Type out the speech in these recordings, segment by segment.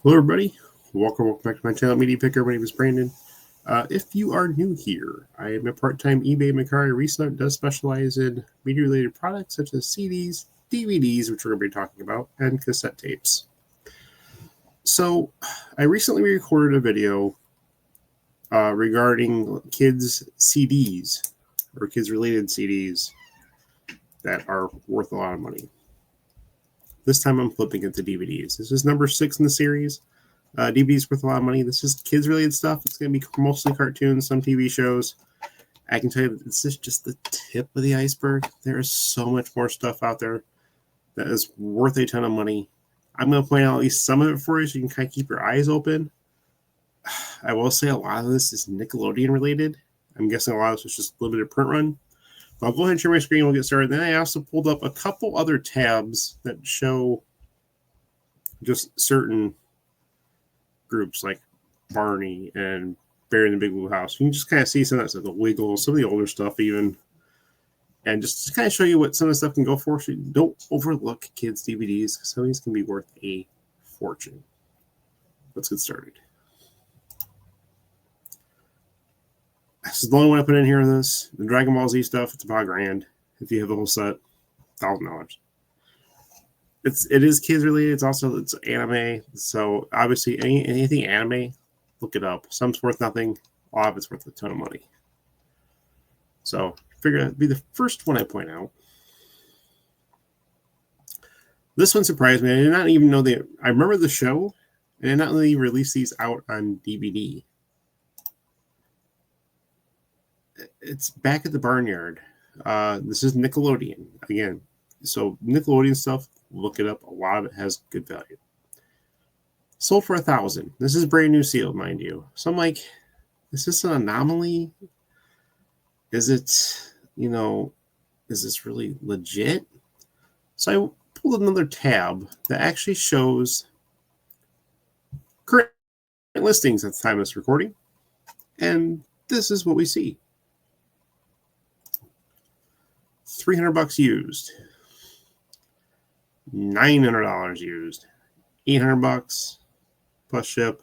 Hello, everybody. Welcome back to my channel, Media Picker. My name is Brandon. If you are new here, I am a part-time eBay Macari reseller that does specialize in media-related products such as CDs, DVDs, which we're going to be talking about, and cassette tapes. So, I recently recorded a video regarding kids' CDs or kids-related CDs that are worth a lot of money. This time I'm flipping it to DVDs. This is number 6 in the series. DVDs worth a lot of money. This is kids-related stuff. It's going to be mostly cartoons, some TV shows. I can tell you that this is just the tip of the iceberg. There is so much more stuff out there that is worth a ton of money. I'm going to point out at least some of it for you so you can kind of keep your eyes open. I will say a lot of this is Nickelodeon-related. I'm guessing a lot of this was just limited print run. I'll go ahead and share my screen. We'll get started. Then I also pulled up a couple other tabs that show just certain groups like Barney and Bear in the Big Blue House. You can just kind of see some of that stuff, the Wiggles, some of the older stuff even. And just to kind of show you what some of the stuff can go for. So don't overlook kids' DVDs because some of these can be worth a fortune. Let's get started. This is the only one I put in here in this. The Dragon Ball Z stuff, it's about $1,000. If you have the whole set, $1,000. It is kids related. It's anime. So obviously anything anime, look it up. Some's worth nothing. A lot of it's worth a ton of money. So figure it'd be the first one I point out. This one surprised me. I did not even know I remember the show, and I did not really release these out on DVD. It's Back at the Barnyard. This is Nickelodeon again. So Nickelodeon stuff, look it up. A lot of it has good value. Sold for $1,000. This is brand new sealed, mind you. So I'm like, is this an anomaly? Is it, is this really legit? So I pulled another tab that actually shows current listings at the time of this recording. And this is what we see. $300 used. $900 used. $800 plus ship.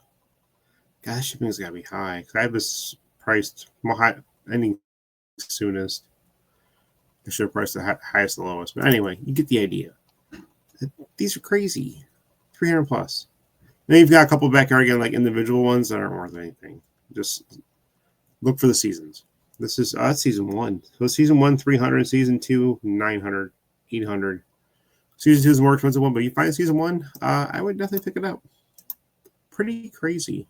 Gosh, shipping's gotta be high. Cause I have this priced ending soonest. I should have priced the highest to the lowest. But anyway, you get the idea. These are crazy. 300 plus. Then you've got a couple back there again, like individual ones that aren't worth anything. Just look for the seasons. This is season 1. So season 1, 300. Season 2, 900, 800. Season 2 is the more expensive one, but you find season 1, I would definitely pick it up. Pretty crazy.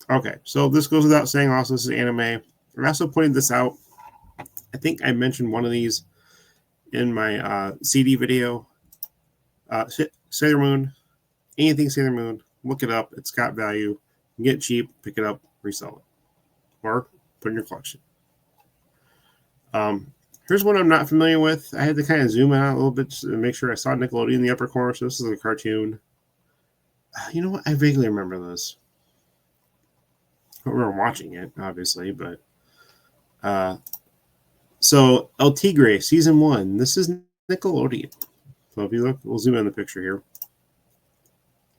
Okay, so this goes without saying. Also, this is anime. I also pointed this out. I think I mentioned one of these in my CD video. Sailor Moon. Anything Sailor Moon. Look it up. It's got value. You get it cheap. Pick it up. Resell it. Or put in your collection. Here's one I'm not familiar with. I had to kind of zoom out a little bit to make sure I saw Nickelodeon in the upper corner. So this is a cartoon. You know what? I vaguely remember this. I don't remember watching it, obviously, but so El Tigre season 1. This is Nickelodeon. So if you look, we'll zoom in the picture here.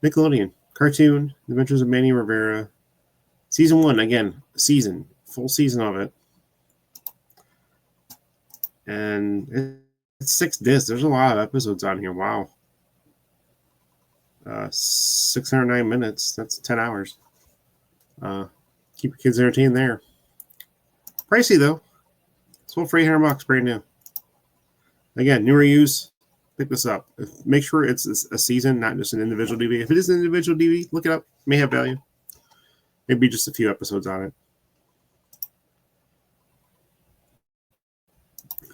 Nickelodeon cartoon, Adventures of Manny Rivera. Season 1, again, full season of it. And it's 6 discs. There's a lot of episodes on here. Wow. 609 minutes. That's 10 hours. Keep your kids entertained there. Pricey, though. Sold for $800, brand new. Again, new or used, pick this up. Make sure it's a season, not just an individual DVD. If it is an individual DVD, look it up. It may have value. Maybe just a few episodes on it.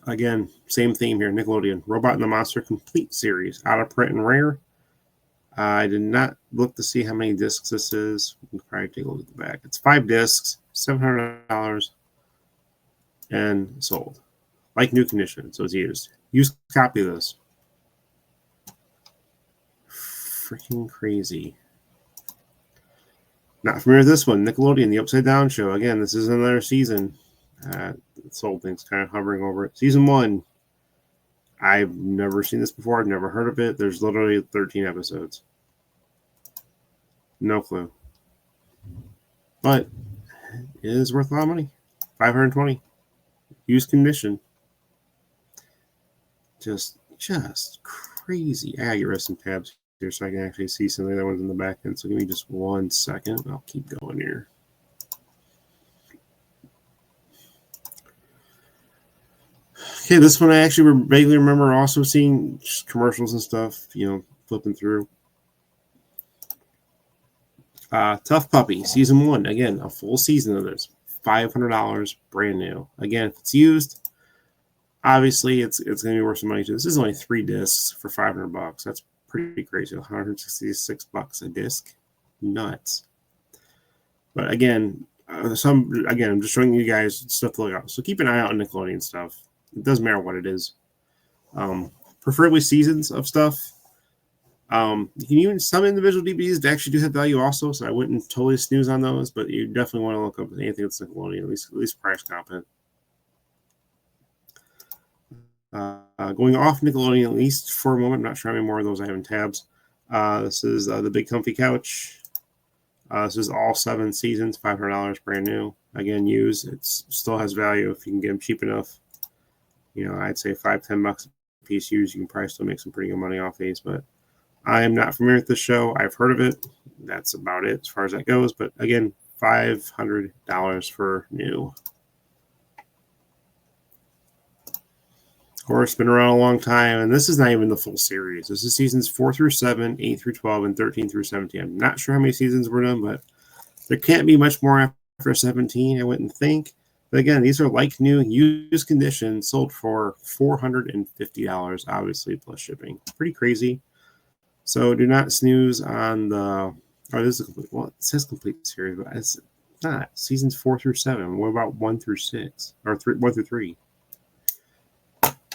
Again, same theme here. Nickelodeon. Robot and the Monster Complete Series. Out of print and rare. I did not look to see how many discs this is. We can probably take a look at the back. It's 5 discs, $700, and sold. Like new condition, so it's used. Used copy of this. Freaking crazy. Not familiar with this one. Nickelodeon, The Upside Down Show. Again, this is another season. This whole thing's kind of hovering over it. Season 1. I've never seen this before. I've never heard of it. There's literally 13 episodes. No clue. But it is worth a lot of money. $520. Used condition. Just crazy. I gotta get rid of some tabs here so I can actually see some of the other ones in the back end. So give me just 1 second. I'll keep going here. Okay, this one I actually vaguely remember also seeing commercials and stuff, flipping through. Tough Puppy, Season 1. Again, a full season of this. $500, brand new. Again, if it's used, obviously it's going to be worth some money too. This is only 3 discs for $500. That's pretty crazy. $166 a disc. Nuts. But again, I'm just showing you guys stuff to look out. So keep an eye out on Nickelodeon stuff. It doesn't matter what it is. Preferably seasons of stuff. You can even some individual DVDs that actually do have value also, so I wouldn't totally snooze on those, but you definitely want to look up anything that's Nickelodeon, at least price competent. Going off Nickelodeon at least for a moment. I'm not sure how many more of those I have in tabs. This is the Big Comfy Couch. This is all 7 seasons, $500, brand new. Again, used. It still has value if you can get them cheap enough. I'd say $5-10 a piece used. You can probably still make some pretty good money off these, but I am not familiar with this show. I've heard of it. That's about it as far as that goes. But again, $500 for new. Of course, been around a long time, and this is not even the full series. This is seasons 4 through 7, 8 through 12, and 13 through 17. I'm not sure how many seasons were done, but there can't be much more after 17, I wouldn't think. But again, these are like new, used condition, sold for $450, obviously, plus shipping. Pretty crazy. So do not snooze on the. Oh, this is a complete. Well, it says complete series, but it's not. Seasons 4 through 7. What about 1 through 6 or 1 through 3?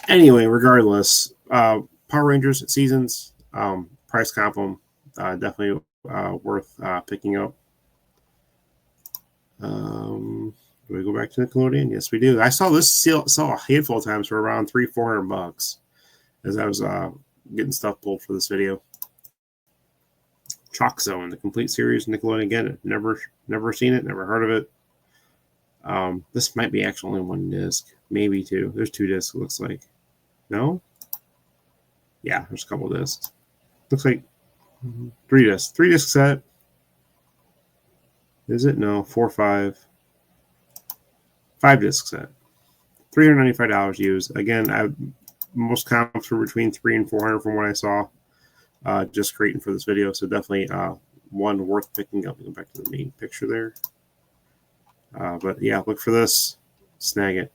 Anyway, regardless, Power Rangers seasons, price comp them, definitely worth picking up. Do we go back to Nickelodeon? Yes, we do. I saw this saw a handful of times for around $300-400 as I was getting stuff pulled for this video. Chalk Zone, the complete series, Nickelodeon. Again, never seen it, never heard of it. This might be actually only 1 disc, maybe 2. There's 2 discs, it looks like. No? Yeah, there's a couple of discs. Looks like 3 discs. 3 disc set. Is it? No, 4, 5. 5 disc set. $395 used. Again, most comps were between $300 and $400 from what I saw. Just creating for this video, so definitely one worth picking up. Go back to the main picture there. But yeah, look for this. Snag it.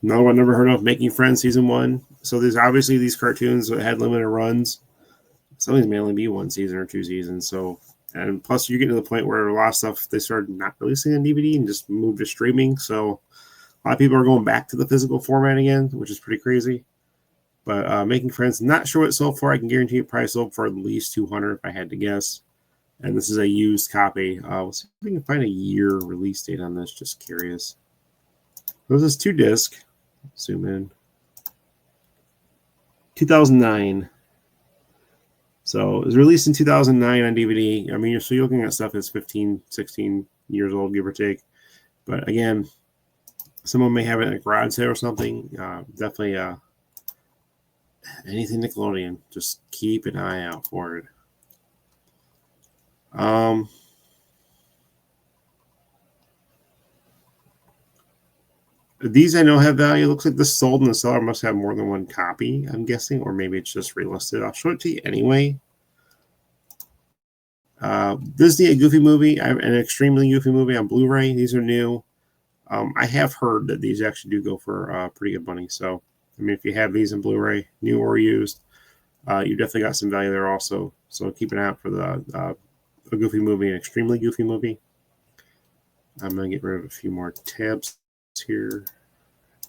Another one never heard of, Making Friends Season 1. So there's obviously these cartoons that had limited runs. Some of these may only be 1 season or 2 seasons. So, and plus you're getting to the point where a lot of stuff they started not releasing on DVD and just moved to streaming. So a lot of people are going back to the physical format again, which is pretty crazy. But Making Friends, not sure what it sold for. I can guarantee it probably sold for at least $200 if I had to guess. And this is a used copy. Let's see if we can find a year release date on this. Just curious. This is 2 disc. Zoom in. 2009. So it was released in 2009 on DVD. I mean, so you're looking at stuff that's 15, 16 years old, give or take. But again, someone may have it in a garage sale or something. Definitely anything Nickelodeon. Just keep an eye out for it. These I know have value. Looks like this sold and the seller must have more than 1 copy, I'm guessing, or maybe it's just relisted. I'll show it to you anyway. Disney, a Goofy movie, an extremely Goofy movie on Blu-ray. These are new. I have heard that these actually do go for pretty good money. So, I mean, if you have these in Blu-ray, new or used, you definitely got some value there also. So keep an eye out for the a Goofy movie, an extremely Goofy movie. I'm going to get rid of a few more tabs here.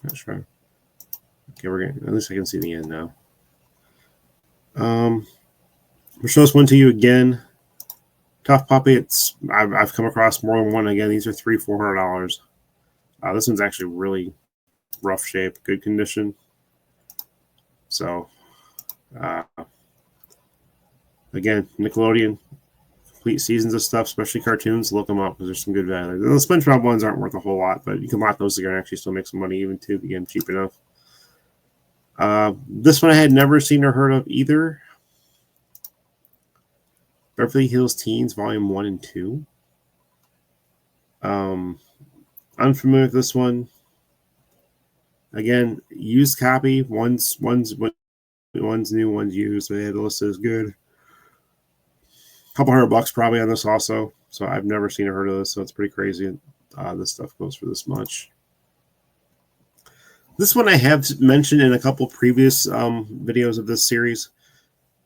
Not sure. Okay, we're getting, at least I can see the end now. We'll show this one to you again. Tough Puppy. I've come across more than one. Again, these are $300-400. This one's actually really rough shape, good condition. So Again, Nickelodeon, complete seasons of stuff, especially cartoons. Look them up because there's some good value. The SpongeBob ones aren't worth a whole lot, but you can lock those together and actually still make some money even too if you get them cheap enough. This one I had never seen or heard of either. Beverly Hills Teens Volume 1 and 2. Unfamiliar with this one. Again, used copy. One's new, one's used. So yeah, the list is good. Couple $100 probably on this also. So I've never seen or heard of this, so it's pretty crazy. This stuff goes for this much. This one I have mentioned in a couple previous videos of this series,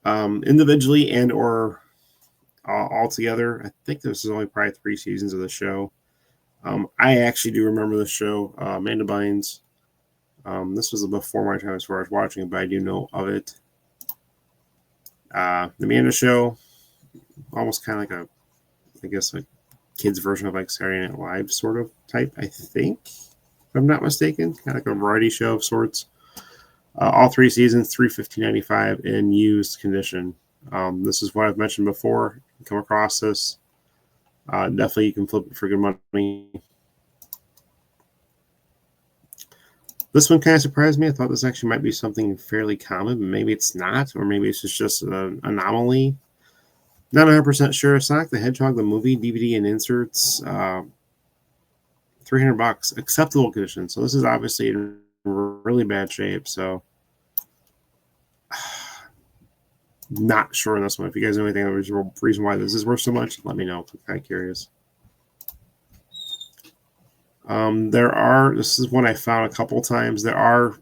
individually and or all together. I think this is only probably 3 seasons of the show. I actually do remember the show, Amanda Bynes. This was before my time as far as watching it, but I do know of it. The Amanda Show, almost kind of like a kid's version of like Saturday Night Live sort of type, I think, if I'm not mistaken. Kind of like a variety show of sorts. All 3 seasons, $315.95 in used condition. This is what I've mentioned before. You come across this. Definitely you can flip it for good money. This one kind of surprised me. I thought this actually might be something fairly common, but maybe it's not, or maybe it's just an anomaly. Not 100% sure. Sonic the Hedgehog, the movie, DVD and inserts, $300, acceptable condition. So this is obviously in really bad shape. So not sure on this one. If you guys know anything, there's a reason why this is worth so much, let me know. I'm kind of curious. This is one I found a couple times. There are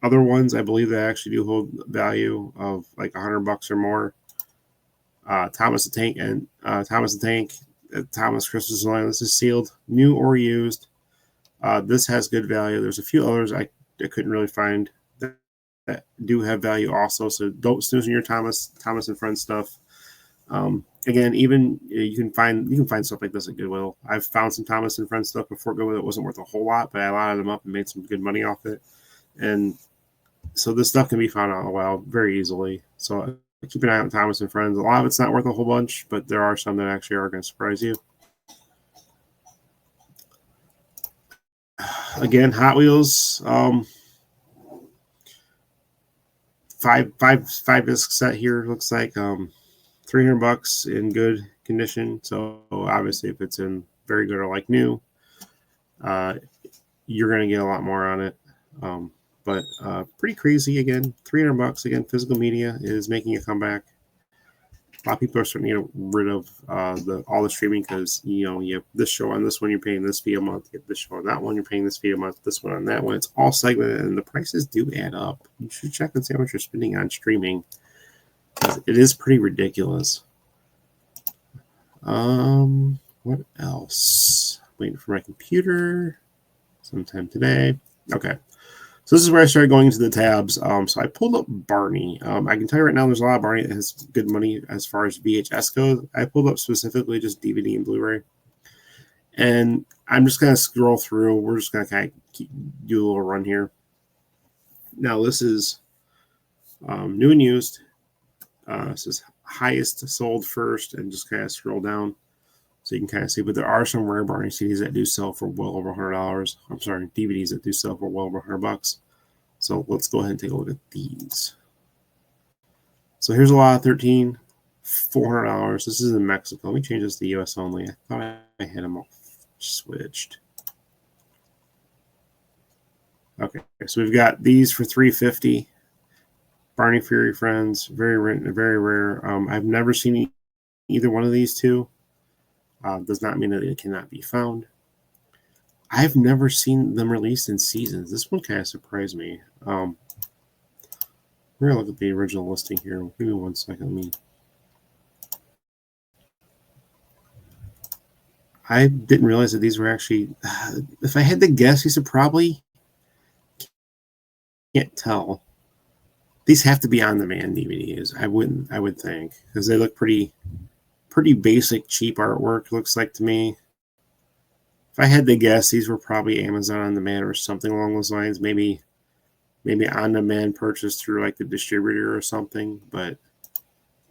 other ones I believe that actually do hold value of like $100 or more. Thomas the Tank, Thomas Christmas Line. This is sealed, new or used. This has good value. There's a few others I couldn't really find that do have value also. So don't snooze on your Thomas and Friends stuff. Again, even you can find stuff like this at Goodwill. I've found some Thomas and Friends stuff before Goodwill that wasn't worth a whole lot, but I allotted them up and made some good money off it. And so this stuff can be found out in the wild very easily. So keep an eye on Thomas and Friends. A lot of it's not worth a whole bunch, but there are some that actually are going to surprise you. Again, Hot Wheels. Five disc set here looks like $300 in good condition. So obviously, if it's in very good or like new, you're going to get a lot more on it. But pretty crazy. Again, $300 again. Physical media is making a comeback. A lot of people are starting to get rid of all the streaming because you have this show on this one, you're paying this fee a month. You have this show on that one, you're paying this fee a month. This one on that one. It's all segmented, and the prices do add up. You should check and see how much you're spending on streaming. It is pretty ridiculous. What else? Waiting for my computer sometime today. Okay. So this is where I started going into the tabs. So I pulled up Barney. I can tell you right now there's a lot of Barney that has good money as far as VHS goes. I pulled up specifically just DVD and Blu-ray. And I'm just going to scroll through. We're just going to kind of do a little run here. Now this is new and used. This is highest sold first, and just kind of scroll down so you can kind of see. But there are some rare Barney CDs that do sell for well over $100. I'm sorry, DVDs that do sell for well over $100. So let's go ahead and take a look at these. So here's a lot of 13, $400. This is in Mexico. Let me change this to US only. I thought I had them all switched. Okay, so we've got these for $350. Barney Fury Friends, very rare. I've never seen either one of these two. Does not mean that it cannot be found. I've never seen them released in seasons. This one kind of surprised me. We're going to look at the original listing here. Give me 1 second. I didn't realize that these were actually... if I had to guess, these are probably... Can't tell. These have to be on-demand DVDs. I would think, because they look pretty basic, cheap artwork, looks like to me. If I had to guess, these were probably Amazon on demand or something along those lines. Maybe on demand purchase through like the distributor or something. But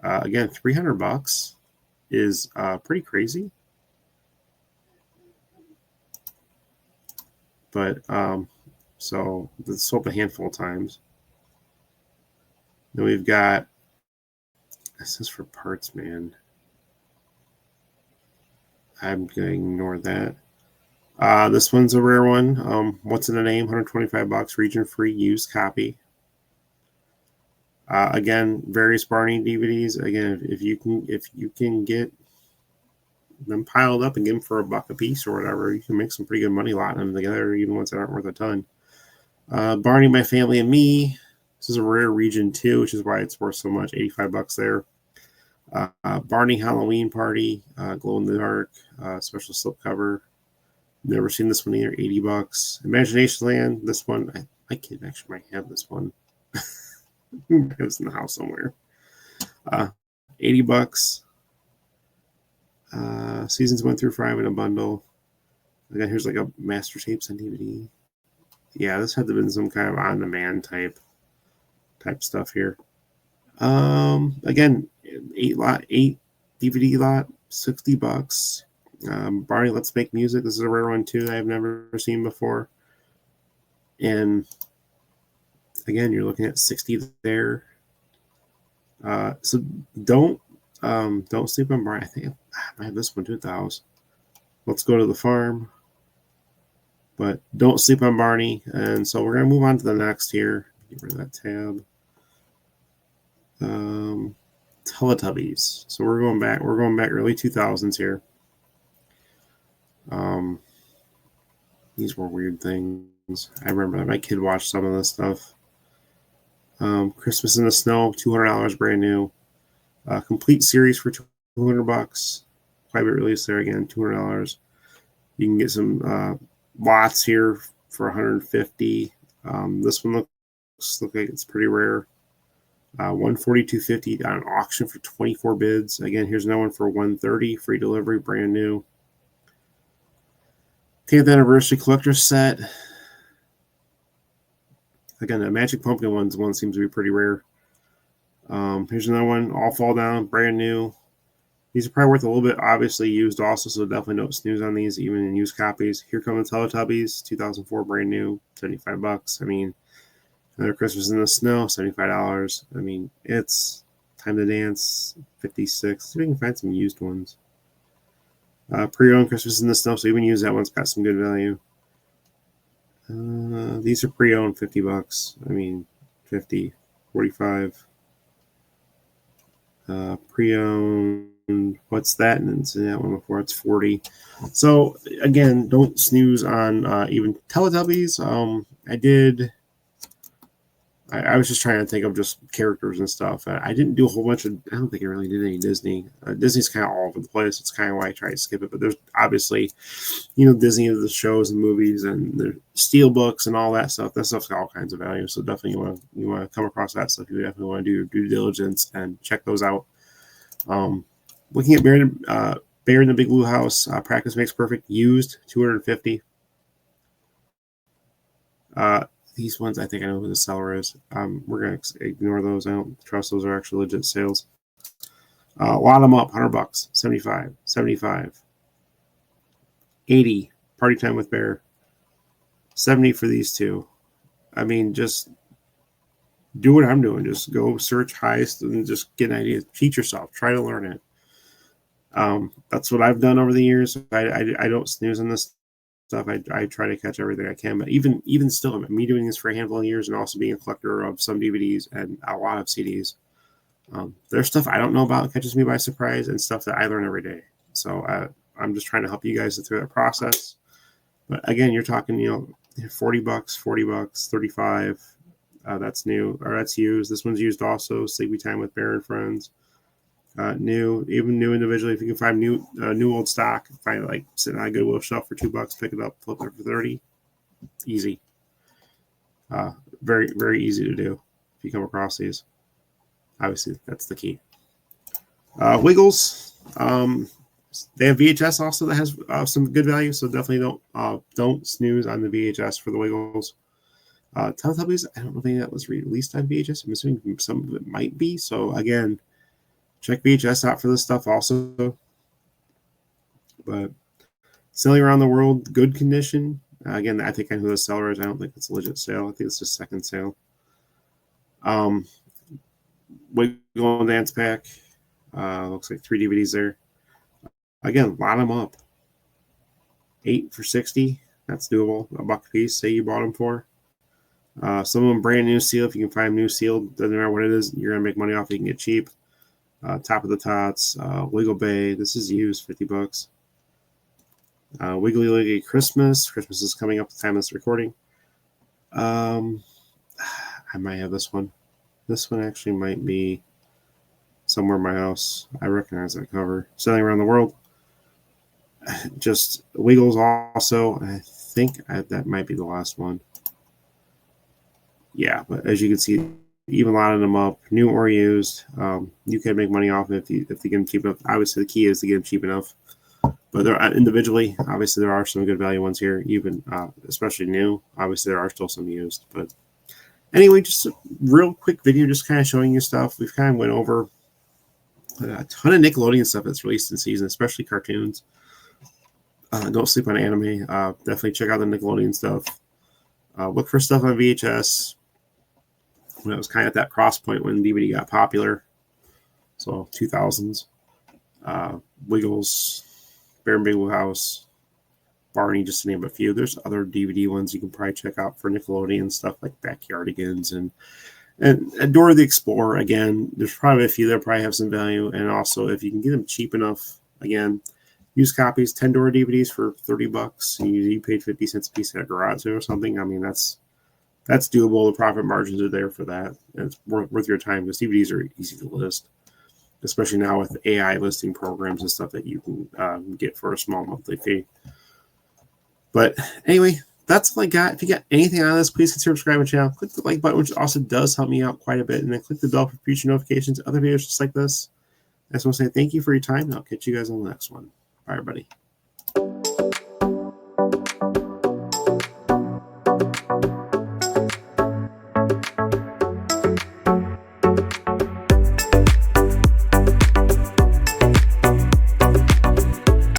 Again, $300 is pretty crazy. But so it's sold a handful of times. Then we've got, this is for parts, man. I'm going to ignore that. This one's a rare one. What's in the name? $125, region free, used copy. Again, various Barney DVDs. Again, if you can get them piled up and get them for $1 a piece or whatever, you can make some pretty good money lotting them together, even ones that aren't worth a ton. Barney, My Family, and Me. This is a rare region 2, which is why it's worth so much. $85 there. Barney Halloween Party, glow in the dark, special slipcover. Never seen this one either. $80. Imagination Land. This one, my kid actually might have this one. It was in the house somewhere. $80. Seasons 1 through 5 in a bundle. Again, here's like a master tapes on DVD. Yeah, this had to have been some kind of on-demand type stuff here. Again, 8 DVD lot, $60. Barney Let's Make Music. This is a rare one too that I've never seen before. And again, you're looking at 60 there. So don't sleep on Barney. I think I have this one too at the house. Let's Go to the Farm. But don't sleep on Barney. And so we're gonna move on to the next here. Get rid of that tab. Teletubbies. So we're going back early 2000s here. These were weird things. I remember that my kid watched some of this stuff. Christmas in the Snow, $200 brand new. Complete series for $200. Private release there again, $200. You can get some lots here for $150. This one looks like it's pretty rare. $142.50 on auction for 24 bids. Again, here's another one for $130, free delivery, brand new. 10th anniversary collector set. Again, the Magic Pumpkin one seems to be pretty rare. Here's another one, All Fall Down, brand new. These are probably worth a little bit, obviously used also, so definitely don't snooze on these, even in used copies. Here Come the Teletubbies, 2004, brand new, $75. I mean, Another Christmas in the Snow, $75. I mean, it's Time to Dance, $56. See if we can find some used ones. Pre-owned Christmas in the Snow, so even use that one's got some good value. These are pre-owned, $50. I mean, 50, 45. Pre-owned, what's that? And it's that one before, it's 40. So again, don't snooze on even Teletubbies. I was just trying to think of just characters and stuff. I didn't do a whole bunch of, I don't think I really did any Disney. Disney's kind of all over the place. It's kind of why I try to skip it. But there's obviously, Disney, the shows and movies and the steel books and all that stuff. That stuff's got all kinds of value. So definitely you want to come across that stuff. You definitely want to do your due diligence and check those out. Looking at Bear in the Big Blue House, Practice Makes Perfect, used, $250. These ones, I think I know who the seller is. We're going to ignore those. I don't trust those are actually legit sales. Lot them up, $100, 75, 75, 80, Party Time with Bear, 70 for these two. I mean, just do what I'm doing. Just go search highest and just get an idea. Teach yourself. Try to learn it. That's what I've done over the years. I don't snooze on this stuff. I try to catch everything I can, but even still, me doing this for a handful of years and also being a collector of some DVDs and a lot of CDs, there's stuff I don't know about that catches me by surprise and stuff that I learn every day. So I'm just trying to help you guys through that process. But again, you're talking, $40, $40, 35. That's new or that's used. This one's used also. Sleepy Time with Bear and Friends. New individually. If you can find new old stock, find it like sitting on a Goodwill shelf for $2, pick it up, flip it for 30. Easy. Very, very easy to do if you come across these. Obviously, that's the key. Wiggles. They have VHS also that has some good value, so definitely don't snooze on the VHS for the Wiggles. Teletubbies, I don't know if any of that was released on VHS. I'm assuming some of it might be. So again, check VHS out for this stuff also. But selling around the world, good condition. Again, I think I know who the seller is. I don't think it's a legit sale. I think it's just second sale. Wiggle and Dance Pack. Looks like 3 DVDs there. Again, line them up. 8 for $60. That's doable. $1 a piece. Say you bought them for. Some of them brand new seal. If you can find them new sealed, doesn't matter what it is. You're gonna make money off. You can get cheap. Top of the Tots. Wiggle Bay. This is used. $50. Wiggly Wiggly Christmas. Christmas is coming up at the time of this recording. I might have this one. This one actually might be somewhere in my house. I recognize that cover. Selling around the world. Just Wiggles also. I think that might be the last one. Yeah, but as you can see, even lining them up, new or used, you can make money off if you get them cheap enough. Obviously, the key is to get them cheap enough. But they're individually, obviously, there are some good value ones here, even especially new. Obviously, there are still some used. But anyway, just a real quick video, just kind of showing you stuff. We've kind of went over a ton of Nickelodeon stuff that's released in season, especially cartoons. Don't sleep on anime. Definitely check out the Nickelodeon stuff. Look for stuff on VHS. When it was kind of at that cross point when DVD got popular. So 2000s. Wiggles, Bear and Big Blue House, Barney, just to name a few. There's other DVD ones you can probably check out for Nickelodeon stuff like Backyardigans and Dora the Explorer. Again, there's probably a few that probably have some value. And also, if you can get them cheap enough, again, used copies, 10 Dora DVDs for $30. You paid 50 cents a piece at a garage sale or something. I mean, that's doable. The profit margins are there for that. And it's worth your time because DVDs are easy to list, especially now with AI listing programs and stuff that you can get for a small monthly fee. But anyway, that's all I got. If you got anything on this, please consider subscribing to the channel. Click the like button, which also does help me out quite a bit. And then click the bell for future notifications, other videos just like this. I just want to say thank you for your time, and I'll catch you guys on the next one. Bye, everybody.